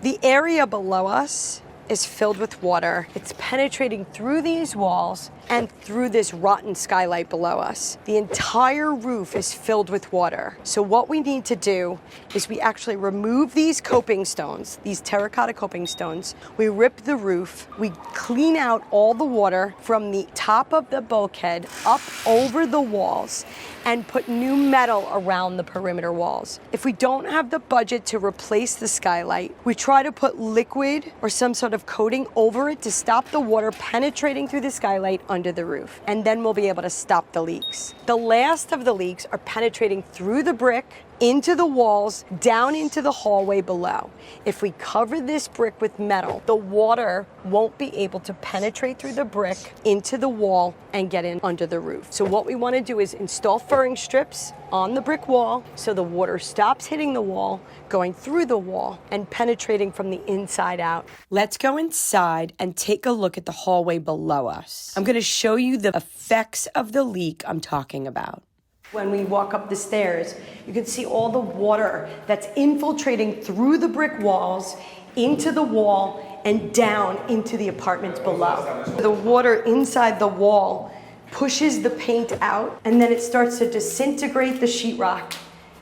The area below us is filled with water. It's penetrating through these walls and through this rotten skylight below us. The entire roof is filled with water. So what we need to do is we actually remove these coping stones, these terracotta coping stones. We rip the roof, we clean out all the water from the top of the bulkhead up over the walls and put new metal around the perimeter walls. If we don't have the budget to replace the skylight, we try to put liquid or some sort of coating over it to stop the water penetrating through the skylight under the roof. And then we'll be able to stop the leaks. The last of the leaks are penetrating through the brick, into the walls, down into the hallway below. If we cover this brick with metal, the water won't be able to penetrate through the brick into the wall and get in under the roof. So what we want to do is install furring strips on the brick wall so the water stops hitting the wall, going through the wall, and penetrating from the inside out. Let's go inside and take a look at the hallway below us. I'm going to show you the effects of the leak I'm talking about. When we walk up the stairs, you can see all the water that's infiltrating through the brick walls, into the wall, and down into the apartments below. The water inside the wall pushes the paint out, and then it starts to disintegrate the sheetrock.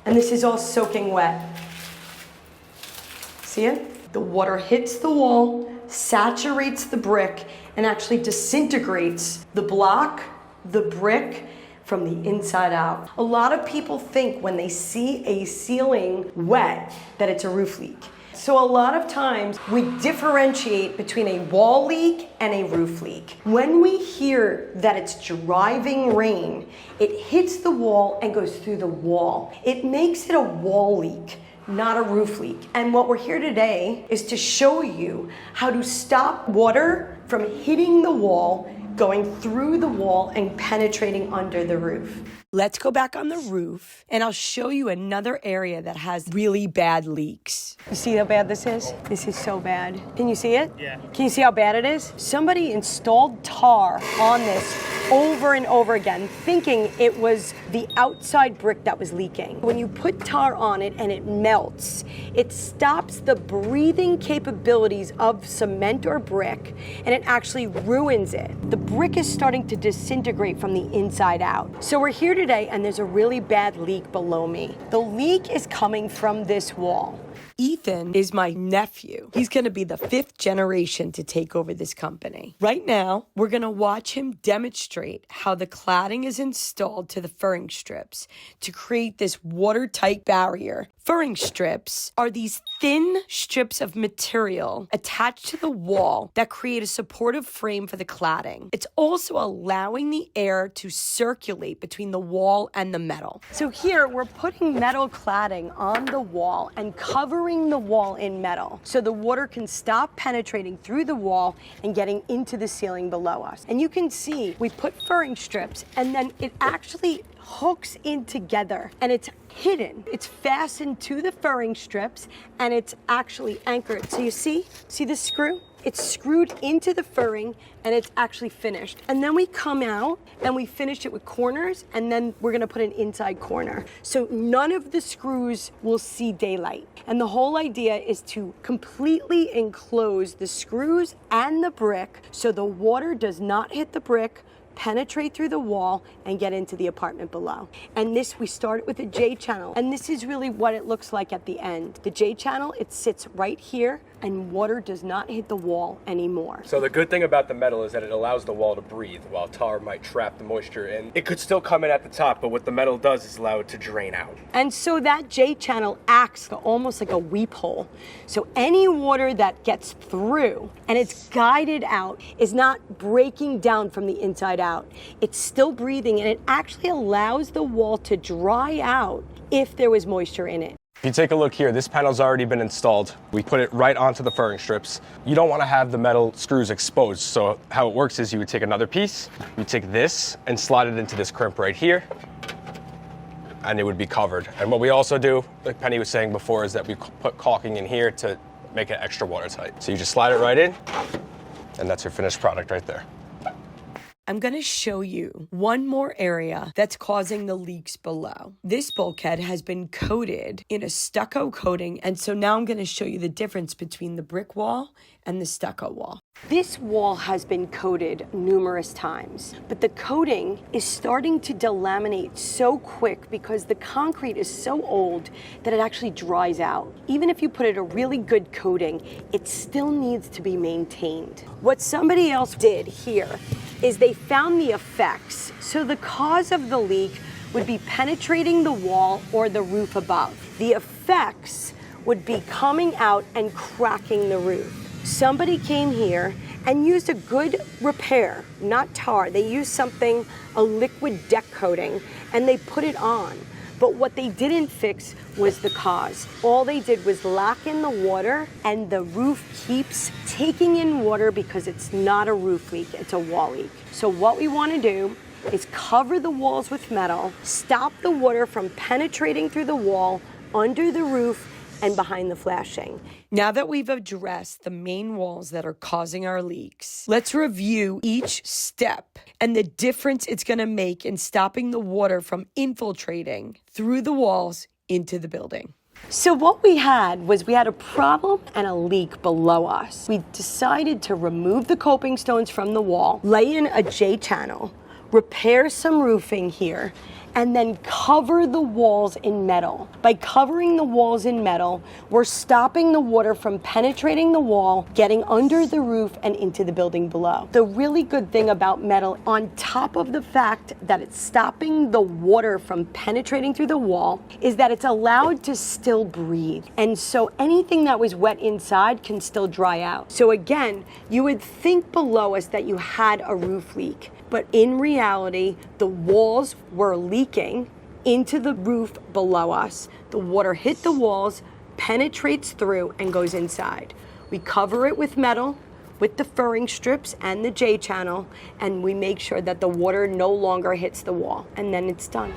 And this is all soaking wet. See it? The water hits the wall, saturates the brick, and actually disintegrates the block, the brick, from the inside out. A lot of people think when they see a ceiling wet that it's a roof leak. So a lot of times we differentiate between a wall leak and a roof leak. When we hear that it's driving rain, it hits the wall and goes through the wall. It makes it a wall leak, not a roof leak. And what we're here today is to show you how to stop water from hitting the wall, going through the wall and penetrating under the roof. Let's go back on the roof and I'll show you another area that has really bad leaks. You see how bad this is? This is so bad. Can you see it? Yeah. Can you see how bad it is? Somebody installed tar on this over and over again, thinking it was the outside brick that was leaking. When you put tar on it and it melts, it stops the breathing capabilities of cement or brick, and it actually ruins it. The brick is starting to disintegrate from the inside out. So we're here today and there's a really bad leak below me. The leak is coming from this wall. Ethan is my nephew. He's going to be the 5th generation to take over this company. Right now, we're going to watch him demonstrate how the cladding is installed to the furring strips to create this watertight barrier. Furring strips are these thin strips of material attached to the wall that create a supportive frame for the cladding. It's also allowing the air to circulate between the wall and the metal. So here we're putting metal cladding on the wall and covering the wall in metal so the water can stop penetrating through the wall and getting into the ceiling below us. And you can see we put furring strips and then it actually hooks in together and it's hidden. It's fastened to the furring strips and it's actually anchored. So you see the screw? It's screwed into the furring and it's actually finished. And then we come out and we finish it with corners and then we're gonna put an inside corner. So none of the screws will see daylight. And the whole idea is to completely enclose the screws and the brick so the water does not hit the brick, penetrate through the wall and get into the apartment below. And this, we started with a J channel, and this is really what it looks like at the end. The J channel, it sits right here and water does not hit the wall anymore. So the good thing about the metal is that it allows the wall to breathe, while tar might trap the moisture in. It could still come in at the top, but what the metal does is allow it to drain out. And so that J channel acts almost like a weep hole. So any water that gets through and it's guided out is not breaking down from the inside out. It's still breathing and it actually allows the wall to dry out if there was moisture in it. If you take a look here, this panel's already been installed. We put it right onto the furring strips. You don't want to have the metal screws exposed, so how it works is you would take another piece, you take this and slide it into this crimp right here, and it would be covered. And what we also do, like Penny was saying before, is that we put caulking in here to make it extra watertight. So you just slide it right in, and that's your finished product right there. I'm going to show you one more area that's causing the leaks below. This bulkhead has been coated in a stucco coating, and so now I'm going to show you the difference between the brick wall and the stucco wall. This wall has been coated numerous times, but the coating is starting to delaminate so quick because the concrete is so old that it actually dries out. Even if you put it a really good coating, it still needs to be maintained. What somebody else did here is they found the effects. So the cause of the leak would be penetrating the wall or the roof above. The effects would be coming out and cracking the roof. Somebody came here and used a good repair, not tar. They used something, a liquid deck coating, and they put it on. But what they didn't fix was the cause. All they did was lock in the water, and the roof keeps taking in water because it's not a roof leak, it's a wall leak. So what we want to do is cover the walls with metal, stop the water from penetrating through the wall, under the roof, and behind the flashing. Now that we've addressed the main walls that are causing our leaks, let's review each step and the difference it's going to make in stopping the water from infiltrating through the walls into the building. So what we had a problem and a leak below us. We decided to remove the coping stones from the wall, lay in a J-channel, repair some roofing here, and then cover the walls in metal. By covering the walls in metal, we're stopping the water from penetrating the wall, getting under the roof and into the building below. The really good thing about metal, on top of the fact that it's stopping the water from penetrating through the wall, is that it's allowed to still breathe. And so anything that was wet inside can still dry out. So again, you would think below us that you had a roof leak, but in reality, the walls were leaking into the roof below us. The water hit the walls, penetrates through, and goes inside. We cover it with metal, with the furring strips and the J-channel, and we make sure that the water no longer hits the wall, and then it's done.